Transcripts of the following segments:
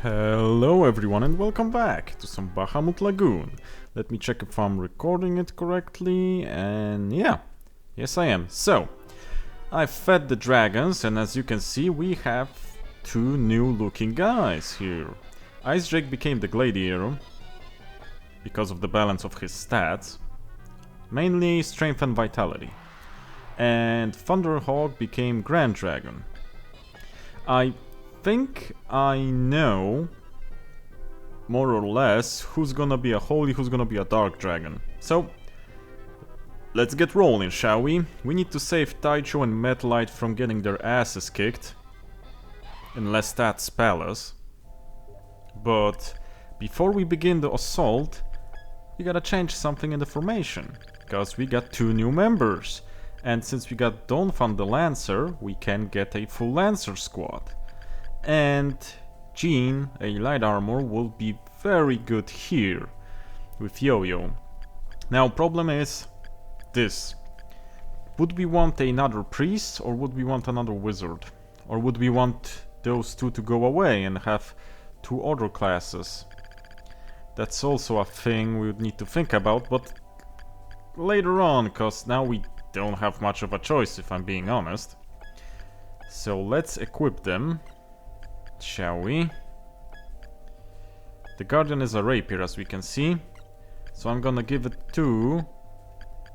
Hello everyone and welcome back to some Bahamut Lagoon. Let me check if I'm recording it correctly, and yeah, yes I am. So, I fed the dragons, and as you can see we have two new looking guys here. Ice Drake became the gladiator because of the balance of his stats, mainly strength and vitality. And Thunderhawk became Grand Dragon. I think I know more or less who's gonna be a holy, who's gonna be a dark dragon. So let's get rolling, shall we? We need to save Taicho and Metalite from getting their asses kicked in Lestat's palace. But before we begin the assault, we gotta change something in the formation, because we got two new members. And since we got Donphan the Lancer, we can get a full Lancer squad. And Jean, a light armor, will be very good here with Yo-Yo. Now, problem is this. Would we want another priest or would we want another wizard? Or would we want those two to go away and have two other classes? That's also a thing we would need to think about, but later on, because now we don't have much of a choice if I'm being honest. So let's equip them. Shall we? The Guardian is a rapier, as we can see. So I'm gonna give it to...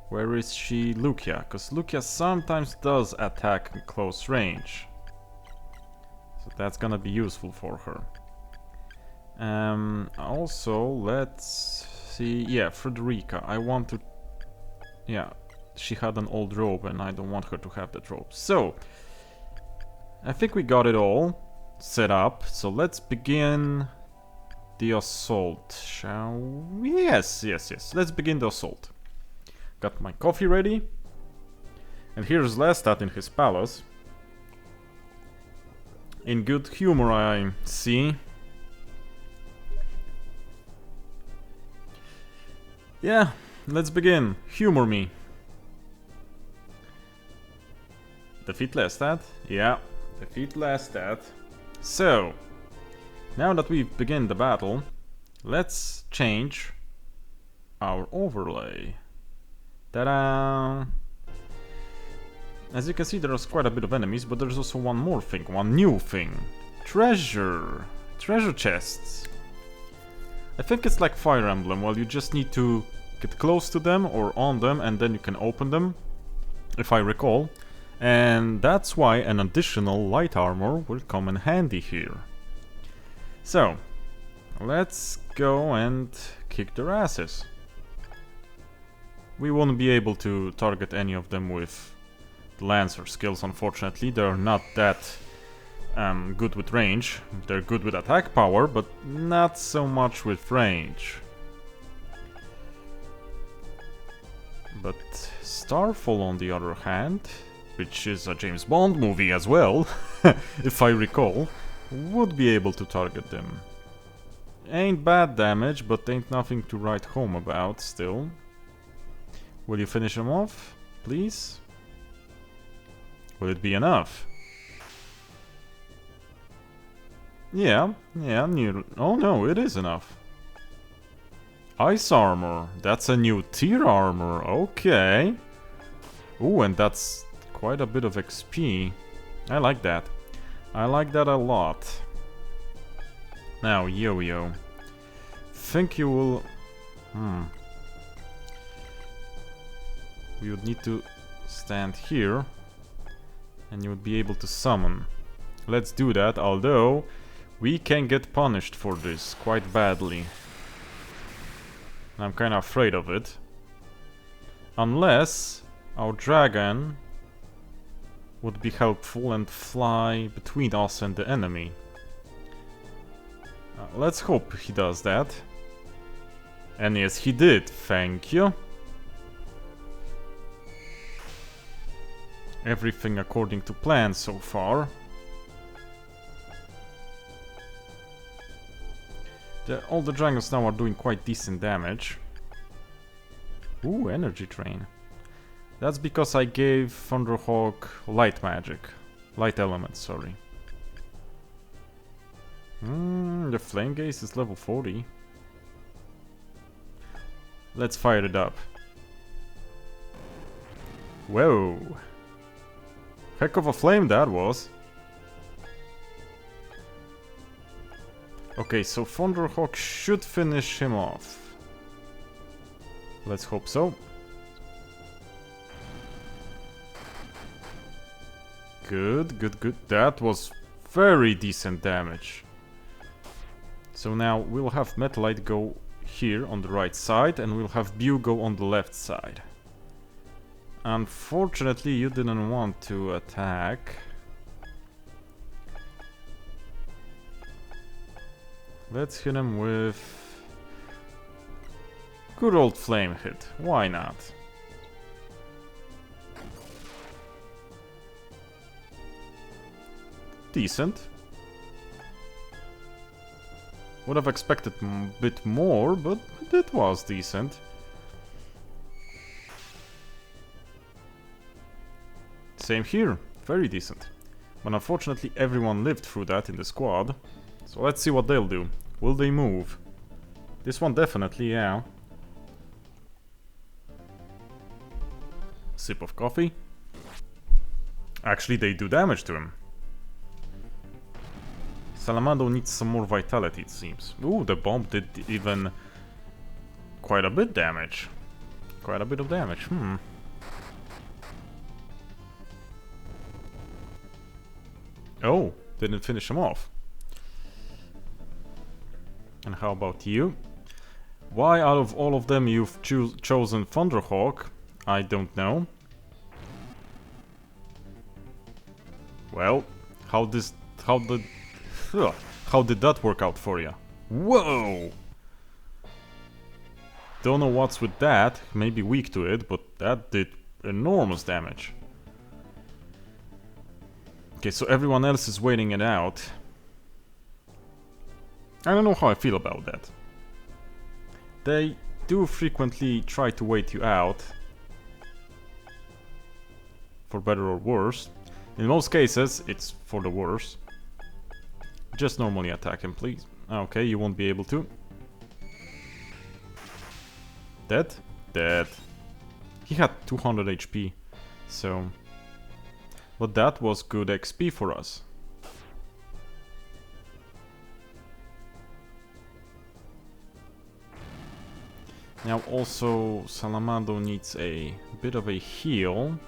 Where is she? Lucia. Because Lucia sometimes does attack in close range. So that's gonna be useful for her. Also, let's see... Yeah, Frederica. I want to... Yeah, she had an old robe and I don't want her to have that robe. So, I think we got it all set up, so let's begin the assault, shall we? Yes, let's begin the assault. Got my coffee ready, and here's Lestat in his palace. In good humor, I see. Yeah, let's begin. Humor me. Defeat Lestat? Yeah, defeat Lestat. So, now that we've begun the battle, let's change our overlay. Ta-da! As you can see, there's quite a bit of enemies, but there's also one more thing, one new thing. Treasure! Treasure chests. I think it's like Fire Emblem, well you just need to get close to them or on them and then you can open them, if I recall. And that's why an additional light armor will come in handy here. So, let's go and kick their asses. We won't be able to target any of them with the Lancer skills, unfortunately. They're not that good with range. They're good with attack power, but not so much with range. But Starfall, on the other hand, which is a James Bond movie as well, if I recall, would be able to target them. Ain't bad damage, but ain't nothing to write home about still. Will you finish them off, please? Will it be enough? Yeah, near. Oh no, it is enough. Ice armor, that's a new tier armor, okay. Ooh, and that's quite a bit of XP. I like that. I like that a lot. Now, Yo-Yo. Think you will... We would need to stand here. And you would be able to summon. Let's do that, although we can get punished for this quite badly. I'm kinda afraid of it. Unless our dragon would be helpful and fly between us and the enemy. Let's hope he does that. And yes, he did, thank you. Everything according to plan so far. All the dragons now are doing quite decent damage. Ooh, energy drain. That's because I gave Thunderhawk light magic. Light element, sorry. the flame gaze is level 40. Let's fire it up. Whoa. Heck of a flame that was. Okay, so Thunderhawk should finish him off. Let's hope so. Good, good, good. That was very decent damage. So now we'll have Metalite go here on the right side, and we'll have Bew go on the left side. Unfortunately, you didn't want to attack. Let's hit him with good old flame hit. Why not? Decent. Would have expected a bit more, but it was decent. Same here, very decent. But unfortunately everyone lived through that in the squad. So let's see what they'll do. Will they move? This one definitely, yeah. Sip of coffee. Actually, they do damage to him. Salamando needs some more vitality, it seems. Ooh, the bomb did even quite a bit damage. Quite a bit of damage, Oh, didn't finish him off. And how about you? Why out of all of them you've chosen Thunderhawk? I don't know. Well, how did that work out for you? Whoa! Don't know what's with that. Maybe weak to it, but that did enormous damage. Okay, so everyone else is waiting it out. I don't know how I feel about that. They do frequently try to wait you out. For better or worse. In most cases, it's for the worse. Just normally attack him, please. Okay, you won't be able to. Dead? Dead. He had 200 HP, so... But that was good XP for us. Now also Salamando needs a bit of a heal.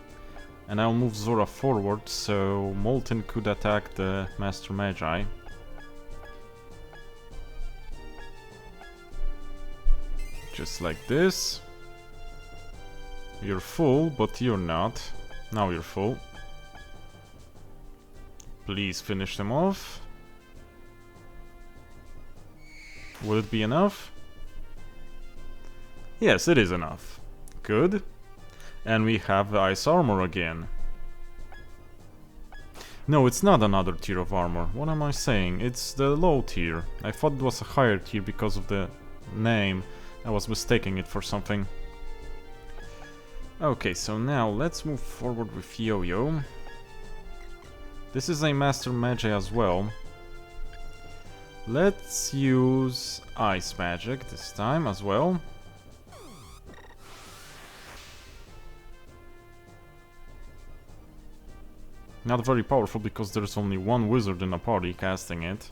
And I'll move Zora forward, so Molten could attack the Master Magi. Just like this. You're full, but you're not. Now you're full. Please finish them off. Will it be enough? Yes, it is enough. Good. And we have the ice armor again. No, it's not another tier of armor. What am I saying? It's the low tier. I thought it was a higher tier because of the name. I was mistaking it for something. Okay, so now let's move forward with Yo-Yo. This is a Master Magi as well. Let's use Ice Magic this time as well. Not very powerful because there's only one wizard in a party casting it.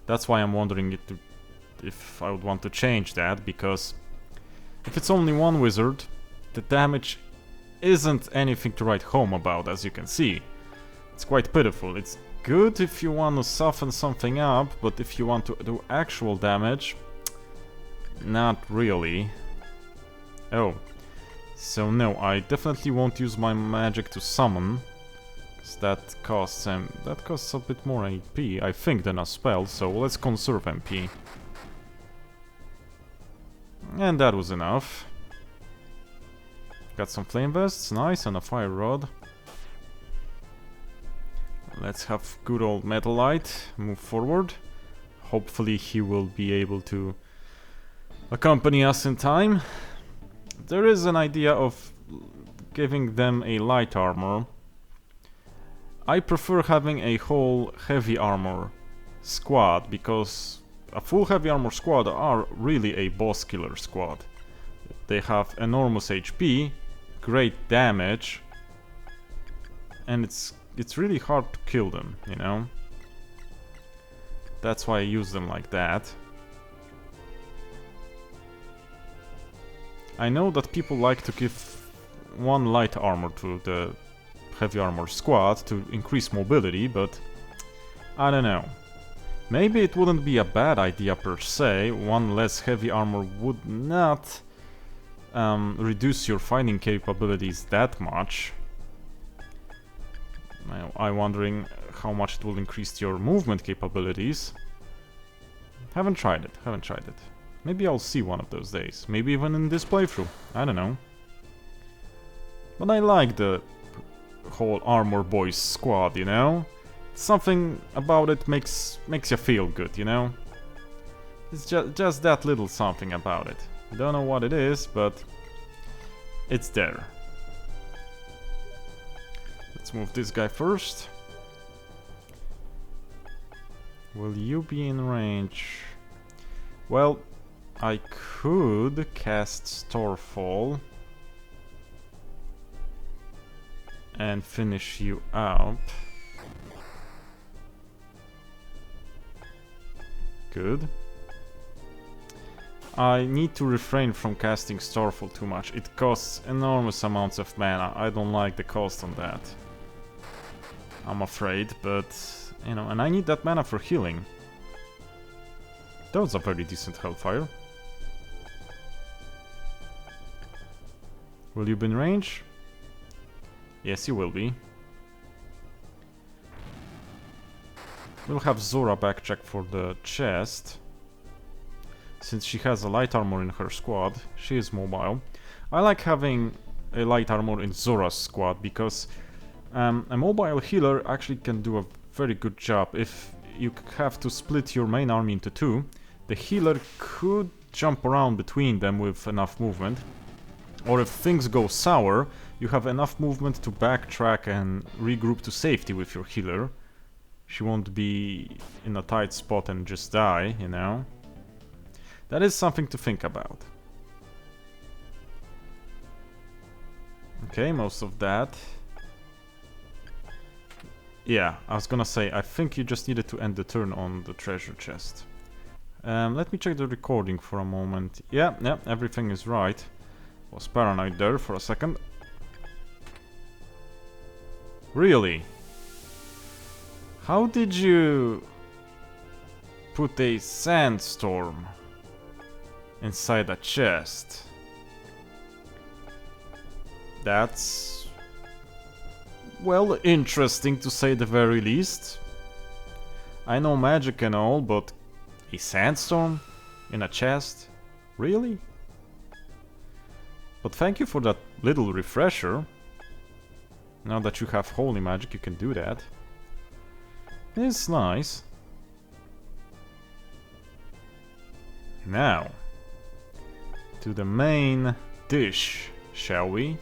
That's why I'm wondering if I would want to change that, because if it's only one wizard, the damage isn't anything to write home about, as you can see. It's quite pitiful. It's good if you want to soften something up, but if you want to do actual damage, not really. Oh, so no, I definitely won't use my magic to summon. That costs a bit more AP, I think, than a spell, so let's conserve MP. And that was enough. Got some flame vests, nice, and a fire rod. Let's have good old Metalite move forward. Hopefully he will be able to accompany us in time. There is an idea of giving them a light armor. I prefer having a whole heavy armor squad because A full heavy armor squad are really a boss killer squad. They have enormous HP, great damage, and it's really hard to kill them, you know? That's why I use them like that. I know that people like to give one light armor to the heavy armor squad to increase mobility, but I don't know. Maybe it wouldn't be a bad idea per se. One less heavy armor would not reduce your fighting capabilities that much. I'm wondering how much it will increase your movement capabilities. Haven't tried it. Maybe I'll see one of those days. Maybe even in this playthrough. I don't know. But I like the whole Armor Boys squad, you know? Something about it makes you feel good, you know? It's just that little something about it. Don't know what it is, but it's there. Let's move this guy first. Will you be in range? Well, I could cast Starfall and finish you up. Good. I need to refrain from casting Starfall too much. It costs enormous amounts of mana. I don't like the cost on that, I'm afraid, but you know, and I need that mana for healing. That was a very decent Hellfire. Will you be in range? Yes, you will be. We'll have Zora backcheck for the chest. Since she has a light armor in her squad, she is mobile. I like having a light armor in Zora's squad because a mobile healer actually can do a very good job. If you have to split your main army into two, the healer could jump around between them with enough movement. Or if things go sour, you have enough movement to backtrack and regroup to safety with your healer. She won't be in a tight spot and just die, you know? That is something to think about. Okay, most of that. Yeah, I was gonna say, I think you just needed to end the turn on the treasure chest. Let me check the recording for a moment. Yeah, everything is right. Was paranoid there for a second. Really? How did you put a sandstorm inside a chest? That's, well, interesting to say the very least. I know magic and all, but a sandstorm in a chest? Really? But thank you for that little refresher. Now that you have holy magic, you can do that. It's nice. Now, to the main dish, shall we?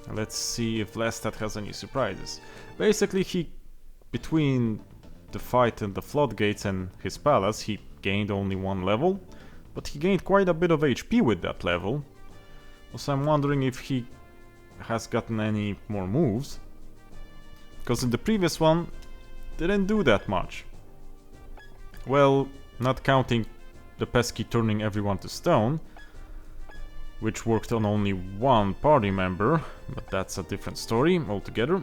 Let's see if Lestat has any surprises. Basically, between the fight and the floodgates and his palace, he gained only one level, but he gained quite a bit of HP with that level. So I'm wondering if he has gotten any more moves, because in the previous one didn't do that much. Well, not counting the pesky turning everyone to stone, which worked on only one party member, but that's a different story altogether.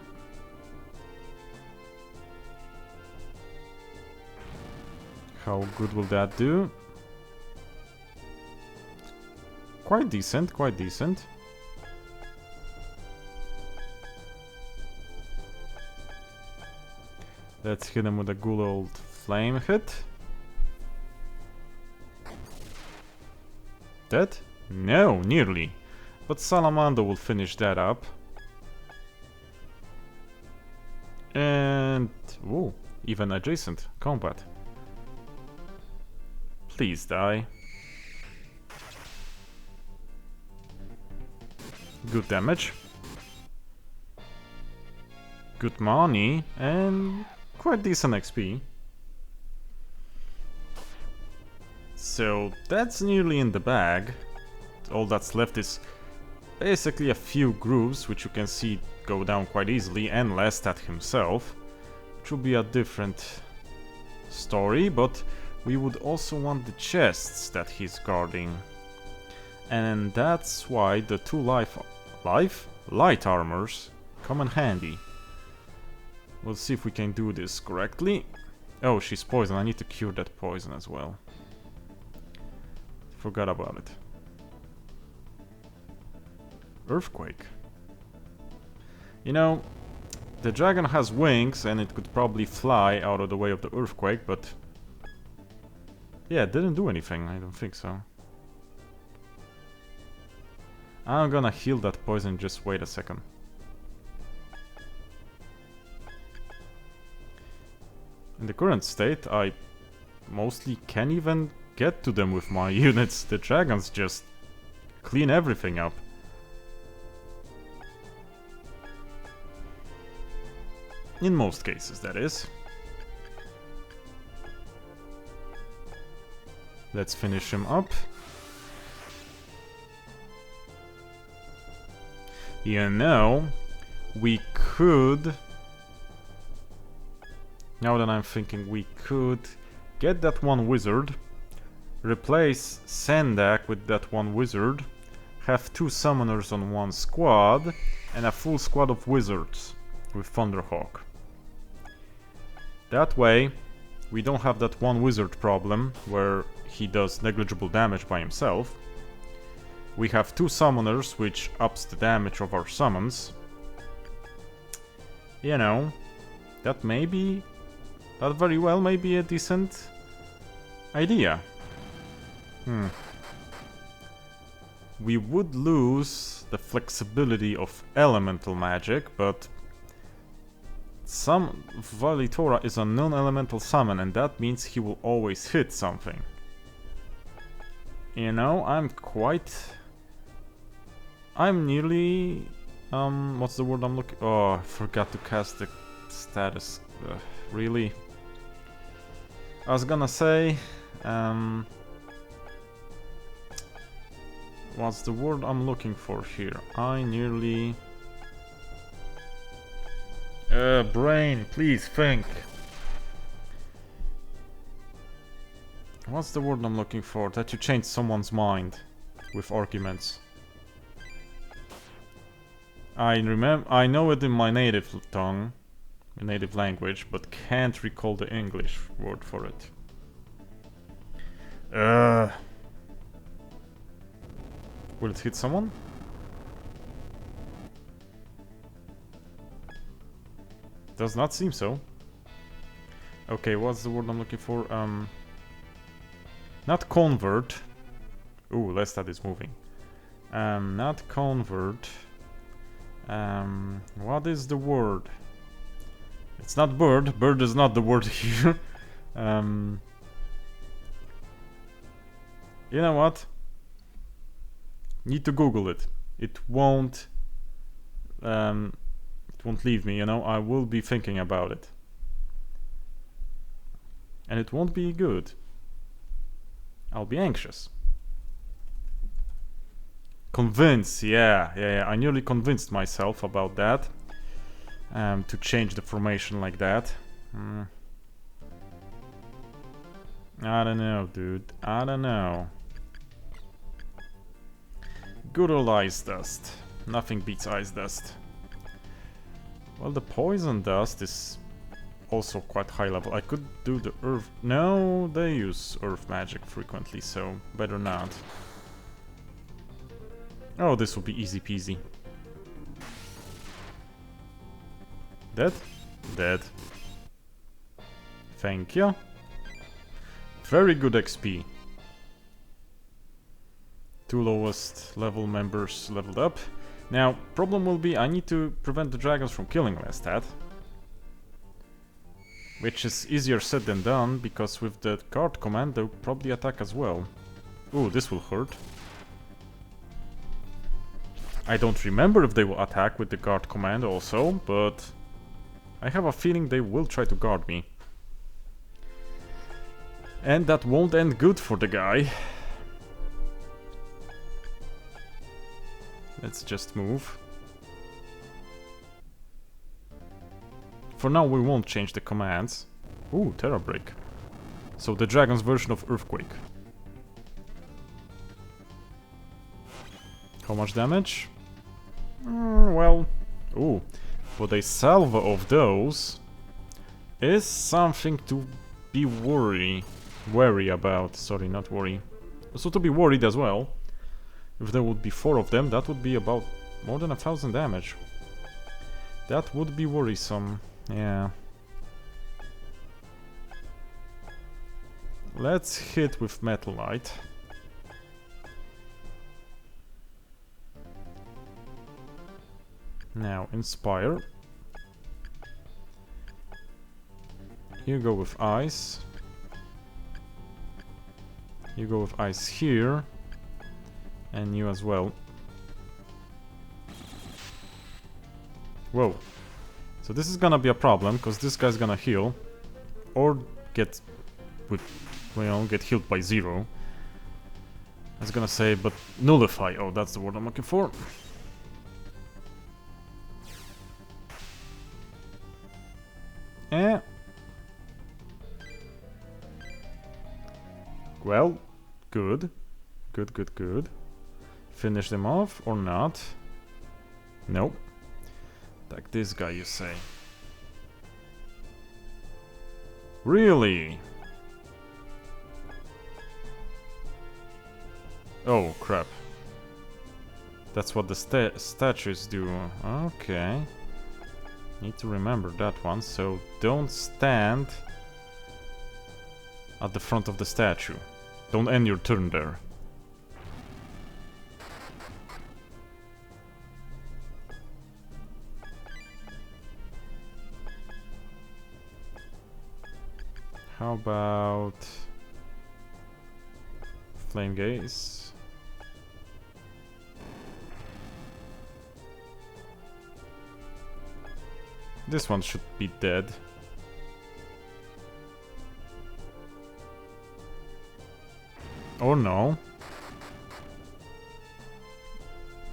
How good will that do? Quite decent, quite decent. Let's hit him with a good old flame hit. Dead? No, nearly. But Salamando will finish that up. And... ooh, even adjacent combat. Please die. Good damage. Good money and quite decent XP. So that's nearly in the bag. All that's left is basically a few grooves, which you can see go down quite easily, and Lestat himself, which will be a different story, but we would also want the chests that he's guarding. And that's why the two light armors come in handy. We'll see if we can do this correctly. Oh, she's poisoned. I need to cure that poison as well. Forgot about it. Earthquake. You know, the dragon has wings and it could probably fly out of the way of the earthquake, but yeah, it didn't do anything. I don't think so. I'm gonna heal that poison, just wait a second. In the current state, I mostly can't even get to them with my units. The dragons just clean everything up. In most cases, that is. Let's finish him up. You know, we could... Now that I'm thinking, we could get that one wizard, replace Sandak with that one wizard, have two summoners on one squad, and a full squad of wizards with Thunderhawk. That way, we don't have that one wizard problem where he does negligible damage by himself. We have two summoners, which ups the damage of our summons. You know, that very well may be a decent idea. We would lose the flexibility of elemental magic, but Valitora is a non-elemental summon, and that means he will always hit something. You know, I'm nearly... what's the word I'm looking... Oh, I forgot to cast the status. Really? I was gonna say... what's the word I'm looking for here? I nearly... brain, please think. What's the word I'm looking for? That you change someone's mind with arguments. I know it in my native tongue, my native language, but can't recall the English word for it. Will it hit someone? Does not seem so. Okay, what's the word I'm looking for? Not convert. Ooh, Lestat is moving. Not convert. What is the word? It's not bird. Bird is not the word here. You know what? Need to Google it. It won't leave me, you know. I will be thinking about it. And it won't be good. I'll be anxious. Convince, yeah. I nearly convinced myself about that. To change the formation like that. I don't know, dude. I don't know. Good old ice dust. Nothing beats ice dust. Well, the poison dust is also quite high level. I could do the earth... No, they use earth magic frequently, so better not. Oh, this will be easy peasy. Dead? Dead. Thank you. Very good XP. Two lowest level members leveled up. Now, problem will be I need to prevent the dragons from killing Lestat. Which is easier said than done, because with the guard command they'll probably attack as well. Ooh, this will hurt. I don't remember if they will attack with the guard command also, but... I have a feeling they will try to guard me. And that won't end good for the guy. Let's just move. For now we won't change the commands. Ooh, Terra Break. So the dragon's version of Earthquake. How much damage? Well... Ooh. But a salvo of those is something to be wary about. Sorry, not worry. So to be worried as well. If there would be 4 of them, that would be about more than 1,000 damage. That would be worrisome. Yeah. Let's hit with Metal Light. Now, Inspire. You go with Ice. You go with Ice here. And you as well. Whoa. So this is gonna be a problem, because this guy's gonna heal. Or get... get healed by 0. I was gonna say, but nullify. Oh, that's the word I'm looking for. Eh. Well, good. Good. Finish them off or not? Nope. Like this guy, you say. Really? Oh, crap. That's what the statues do. Okay. Need to remember that one, so don't stand at the front of the statue. Don't end your turn there. How about Flame Gaze? This one should be dead. Or no.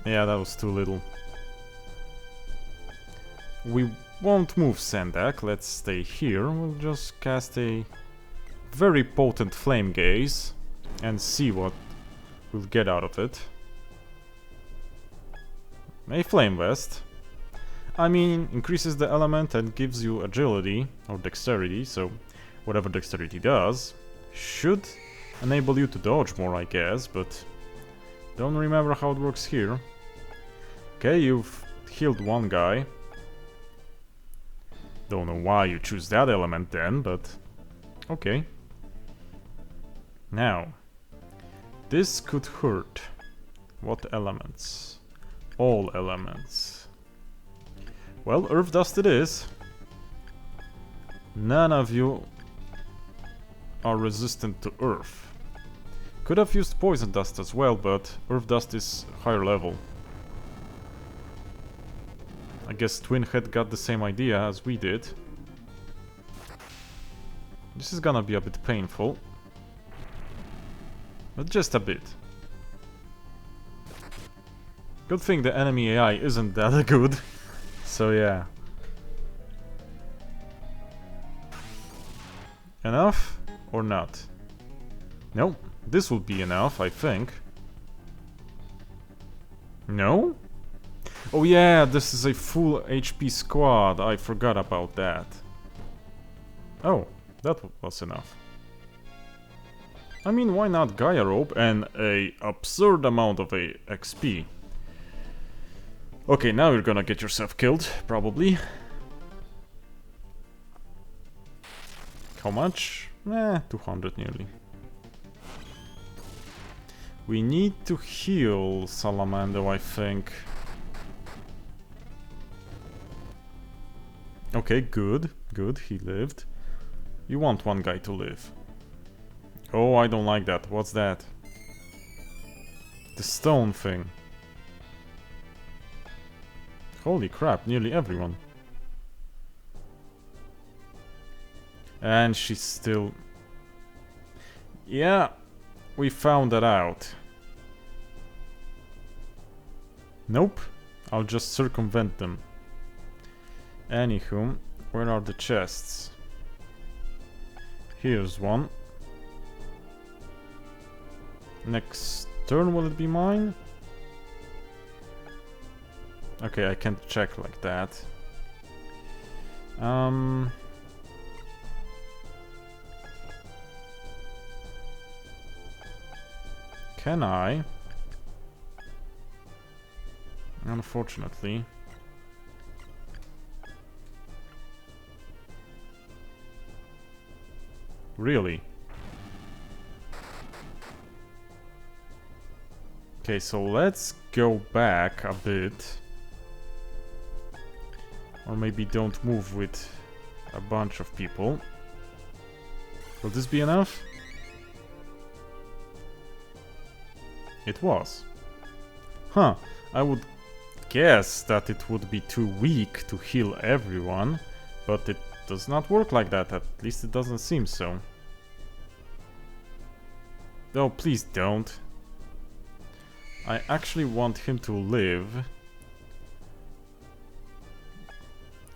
Yeah, that was too little. We won't move Sendak, let's stay here. We'll just cast a very potent Flame Gaze and see what we'll get out of it. A Flame Vest. I mean, increases the element and gives you agility or dexterity, so whatever dexterity does should enable you to dodge more, I guess, but don't remember how it works here. Okay, you've healed one guy. Don't know why you choose that element then, but okay. Now, this could hurt. What elements? All elements. Well, Earth Dust it is. None of you are resistant to Earth. Could have used Poison Dust as well, but Earth Dust is higher level. I guess Twin Head got the same idea as we did. This is gonna be a bit painful. But just a bit. Good thing the enemy AI isn't that good. So yeah. Enough? Or not? Nope. This will be enough, I think. No? Oh yeah, this is a full HP squad. I forgot about that. Oh, that was enough. I mean, why not Gaia Rope and a absurd amount of a XP? Okay, now you're gonna get yourself killed, probably. How much? 200 nearly. We need to heal Salamando, I think. Okay, good. Good, he lived. You want one guy to live. Oh, I don't like that. What's that? The stone thing. Holy crap, nearly everyone. And she's still... Yeah, we found that out. Nope, I'll just circumvent them. Anywho, where are the chests? Here's one. Next turn, will it be mine? Okay, I can't check like that. Can I? Unfortunately. Really? Okay, so let's go back a bit. Or maybe don't move with a bunch of people. Will this be enough? It was. Huh, I would guess that it would be too weak to heal everyone, but it does not work like that, at least it doesn't seem so. Oh, please don't. I actually want him to live.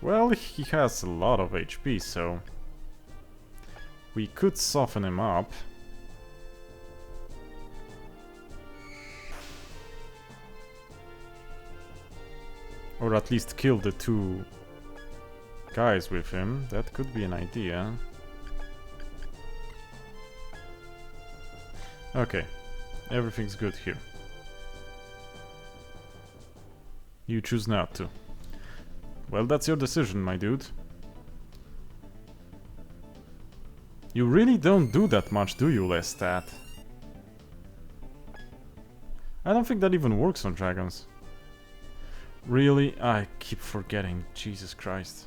Well, he has a lot of HP, so we could soften him up. Or at least kill the two guys with him. That could be an idea. Okay, everything's good here. You choose not to. Well, that's your decision, my dude. You really don't do that much, do you, Lestat? I don't think that even works on dragons. Really? I keep forgetting. Jesus Christ.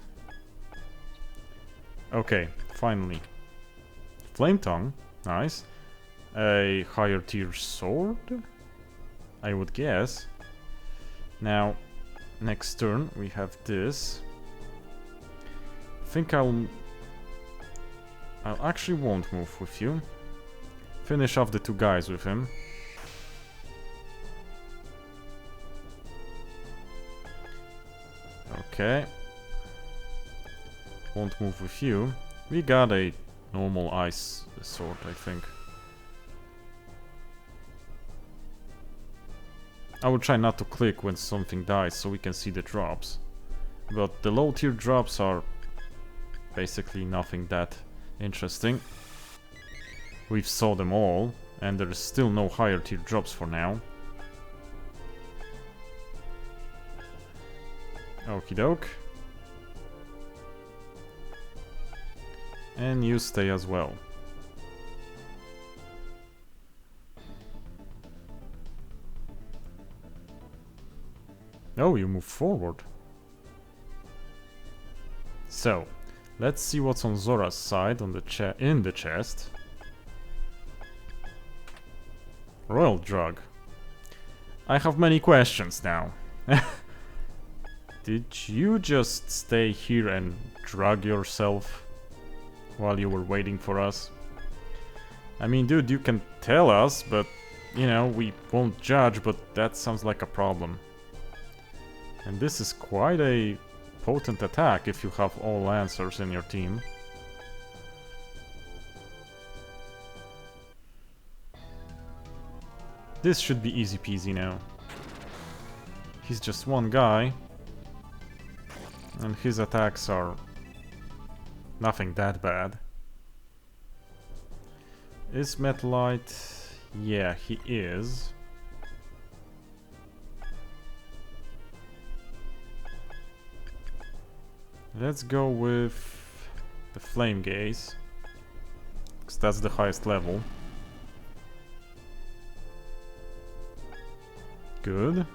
Okay, finally. Flame Tongue. Nice. A higher tier sword? I would guess. Now, next turn we have this. I think I'll actually won't move with you. Finish off the two guys with him. Okay. Won't move with you. We got a normal ice sword, I think. I will try not to click when something dies so we can see the drops. But the low tier drops are basically nothing that interesting. We've saw them all, and there's still no higher tier drops for now. Okie doke. And you stay as well. Oh, you move forward. So, let's see what's on Zora's side on the in the chest. Royal drug. I have many questions now. Did you just stay here and drug yourself while you were waiting for us? I mean, dude, you can tell us, but, you know, we won't judge, but that sounds like a problem. And this is quite a potent attack if you have all answers in your team. This should be easy peasy now. He's just one guy. And his attacks are nothing that bad. Is Metalite? Yeah, he is. Let's go with the Flame Gaze, because that's the highest level. Good.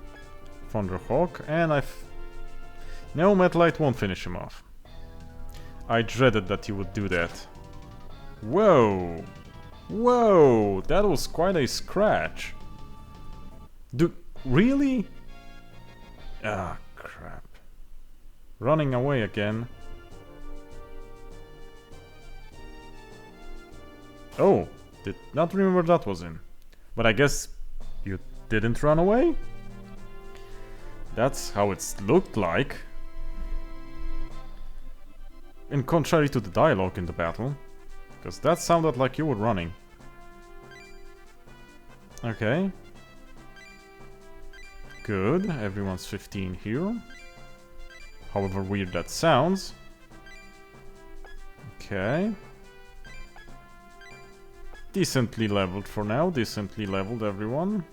Thunderhawk, and no, Metalite won't finish him off. I dreaded that he would do that. Whoa! Whoa! That was quite a scratch. Dude, really? Ah, crap. Running away again. Oh, did not remember that was in. But I guess you didn't run away? That's how it's looked like. In contrary to the dialogue in the battle. Because that sounded like you were running. Okay. Good, everyone's 15 here. However weird that sounds. Okay. Decently leveled for now, decently leveled everyone.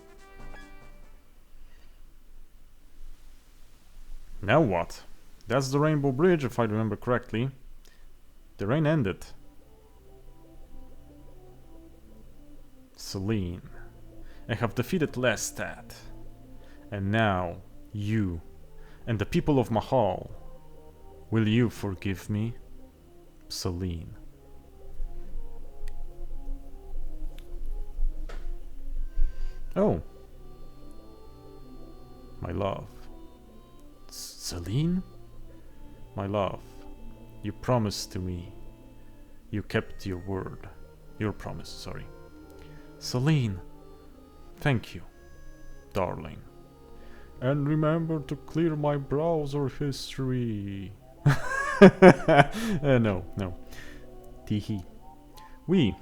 Now what? That's the Rainbow Bridge if I remember correctly. The rain ended. Celine. I have defeated Lestat. And now, you, and the people of Mahal, will you forgive me? Celine. Oh. My love. Celine? My love, you promised to me. You kept your word. Your promise, sorry. Celine, thank you, darling. And remember to clear my browser history. No. Teehee. We,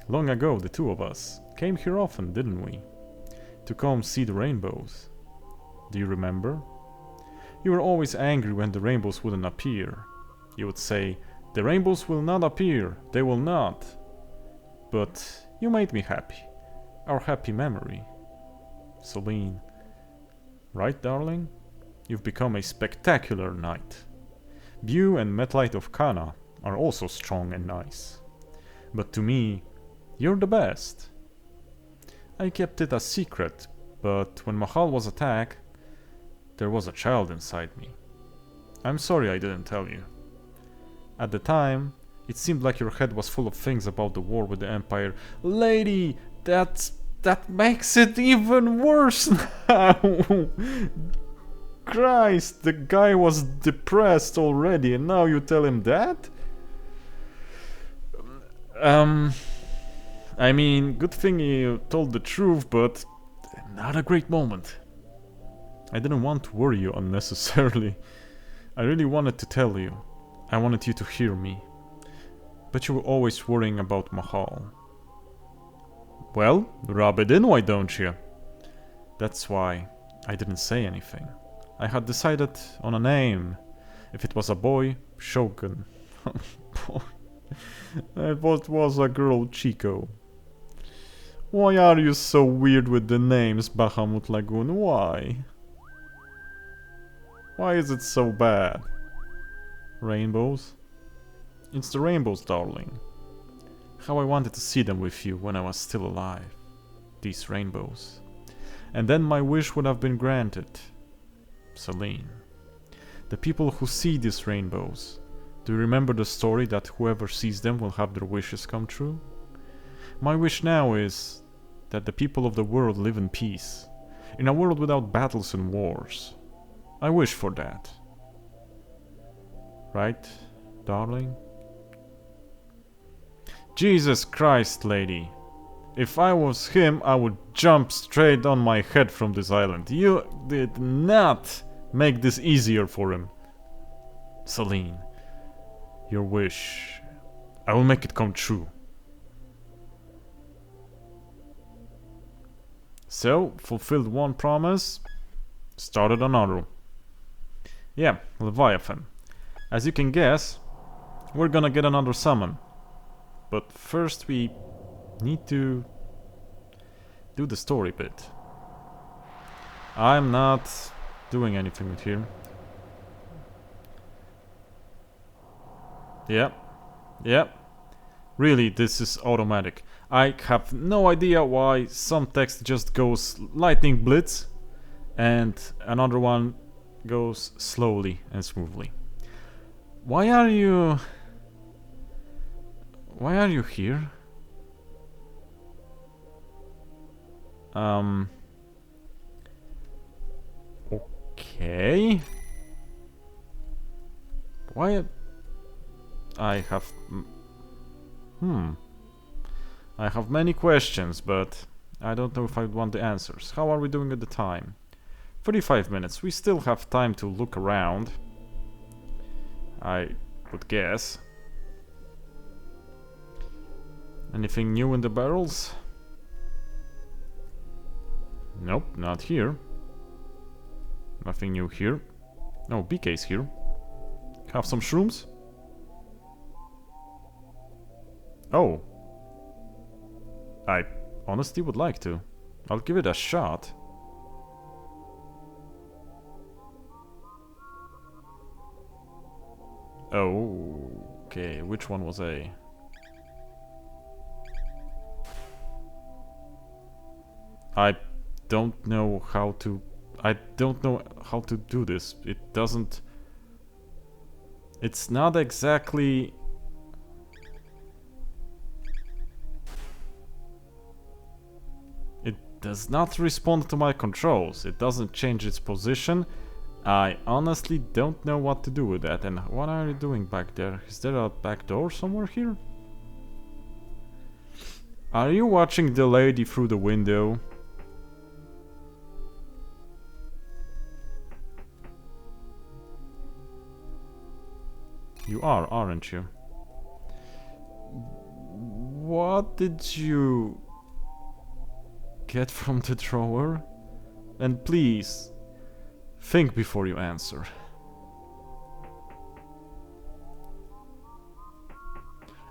long ago, the two of us, came here often, didn't we? To come see the rainbows. Do you remember? You were always angry when the rainbows wouldn't appear. You would say, the rainbows will not appear, they will not. But you made me happy. Our happy memory. Celine. Right, darling? You've become a spectacular knight. Bew and Metlight of Kana are also strong and nice. But to me, you're the best. I kept it a secret, but when Mahal was attacked, there was a child inside me. I'm sorry I didn't tell you. At the time, it seemed like your head was full of things about the war with the Empire. Lady, that makes it even worse now! Christ, the guy was depressed already and now you tell him that? I mean, good thing you told the truth, but not a great moment. I didn't want to worry you unnecessarily. I really wanted to tell you. I wanted you to hear me. But you were always worrying about Mahal. Well, rub it in, why don't you? That's why I didn't say anything. I had decided on a name. If it was a boy, Shogun. Boy. If it was a girl, Chico. Why are you so weird with the names, Bahamut Lagoon? Why? Why is it so bad? Rainbows? It's the rainbows, darling. How I wanted to see them with you when I was still alive. These rainbows. And then my wish would have been granted. Celine. The people who see these rainbows, do you remember the story that whoever sees them will have their wishes come true? My wish now is that the people of the world live in peace, in a world without battles and wars. I wish for that. Right, darling? Jesus Christ, lady. If I was him, I would jump straight on my head from this island. You did not make this easier for him. Celine, your wish. I will make it come true. So, fulfilled one promise, started another. Yeah, Leviathan. As you can guess, we're gonna get another summon. But first we need to do the story bit. I'm not doing anything with here. Yep. Really, this is automatic. I have no idea why some text just goes lightning blitz and another one goes slowly and smoothly. Why are you here? Okay. Why I have I have many questions, but I don't know if I want the answers. How are we doing at the time? 35 minutes. We still have time to look around, I would guess. Anything new in the barrels? Nope, not here. Nothing new here. Oh, BK's here. Have some shrooms? Oh. I honestly would like to. I'll give it a shot. Oh, okay. Which one was A? I don't know how to... I don't know how to do this. It doesn't... It's not exactly... It does not respond to my controls. It doesn't change its position. I honestly don't know what to do with that. And what are you doing back there? Is there a back door somewhere here? Are you watching the lady through the window? You are, aren't you? What did you get from the drawer? And please, think before you answer.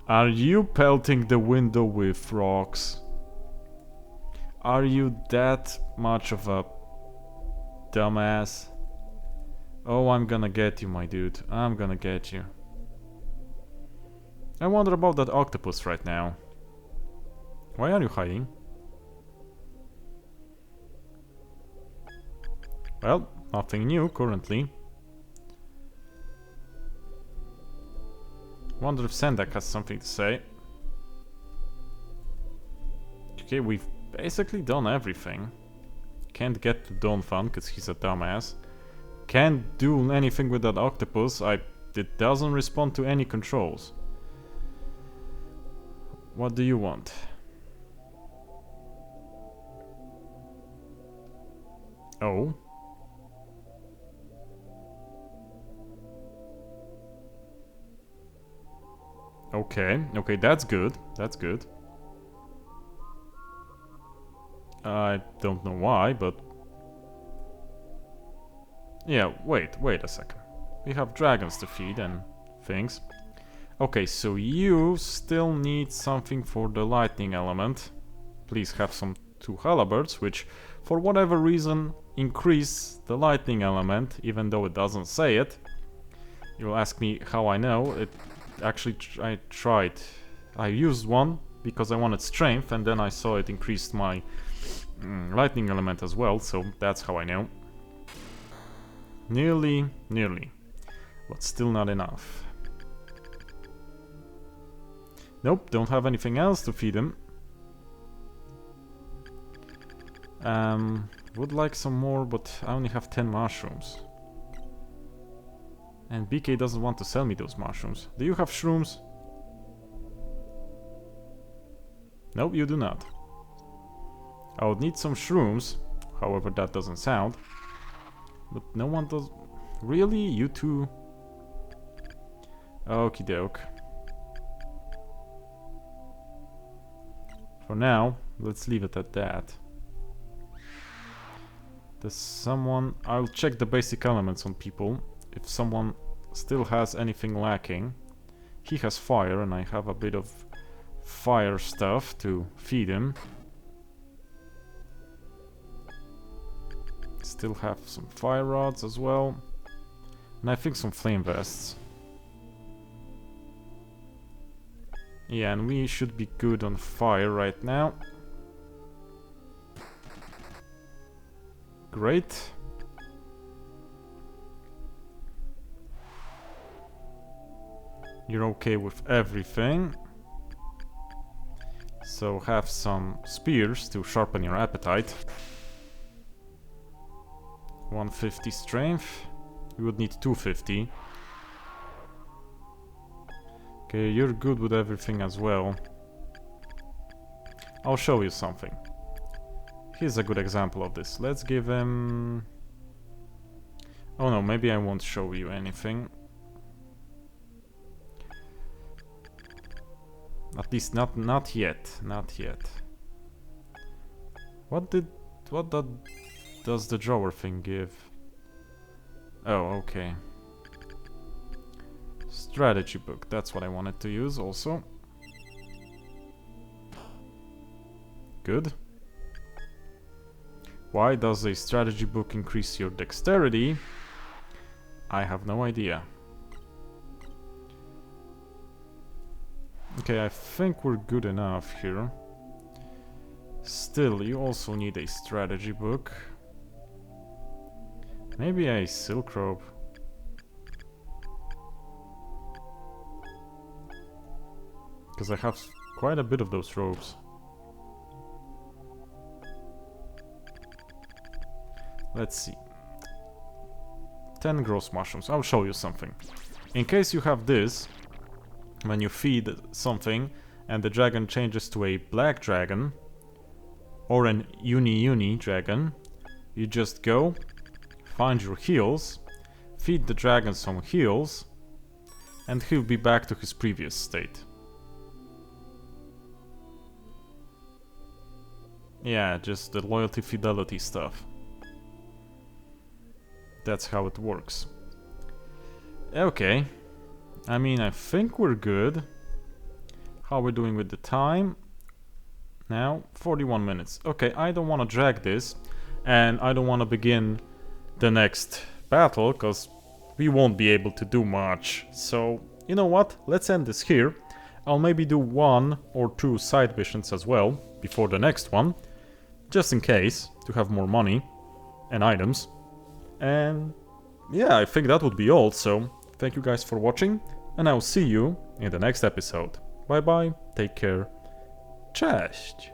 Are you pelting the window with rocks? Are you that much of a dumbass? Oh, I'm gonna get you, my dude. I'm gonna get you. I wonder about that octopus right now. Why are you hiding? Well, nothing new currently. Wonder if Sendak has something to say. Okay, we've basically done everything. Can't get to Donphan because he's a dumbass. Can't do anything with that octopus. It doesn't respond to any controls. What do you want? Oh. Okay, okay, that's good. That's good. I don't know why, but... Yeah, wait a second. We have dragons to feed and things. Okay, so you still need something for the lightning element. Please have some 2 halabards, which for whatever reason increase the lightning element, even though it doesn't say it. You'll ask me how I know. It actually I tried. I used one because I wanted strength, and then I saw it increased my lightning element as well, so that's how I know. Nearly, but still not enough. Nope, don't have anything else to feed him. Would like some more, but I only have 10 mushrooms. And BK doesn't want to sell me those mushrooms. Do you have shrooms? Nope, you do not. I would need some shrooms, however that doesn't sound. But no one does... Really? You two? Okie doke. For now, let's leave it at that. There's someone... I'll check the basic elements on people. If someone still has anything lacking. He has fire and I have a bit of fire stuff to feed him. Still have some fire rods as well. And I think some flame vests. Yeah, and we should be good on fire right now. Great. You're okay with everything. So have some spears to sharpen your appetite. 150 strength. You would need 250. Okay, you're good with everything as well. I'll show you something. Here's a good example of this. Let's give him... Oh no, maybe I won't show you anything. At least not yet. Not yet. What does the drawer thing give? Oh, okay. Strategy book, that's what I wanted to use also. Good. Why does a strategy book increase your dexterity? I have no idea. Okay, I think we're good enough here. Still, you also need a strategy book. Maybe a silk robe. Because I have quite a bit of those robes. Let's see. 10 gross mushrooms. I'll show you something. In case you have this, when you feed something and the dragon changes to a black dragon or an uni dragon, you just go, find your heals, feed the dragon some heals, and he'll be back to his previous state. Yeah, just the loyalty fidelity stuff. That's how it works. Okay. I mean, I think we're good. How are we doing with the time? Now, 41 minutes. Okay, I don't want to drag this. And I don't want to begin the next battle, because we won't be able to do much. So, you know what? Let's end this here. I'll maybe do 1 or 2 side missions as well, before the next one. Just in case, to have more money and items. And yeah, I think that would be all, so thank you guys for watching, and I'll see you in the next episode. Bye bye, take care, cześć!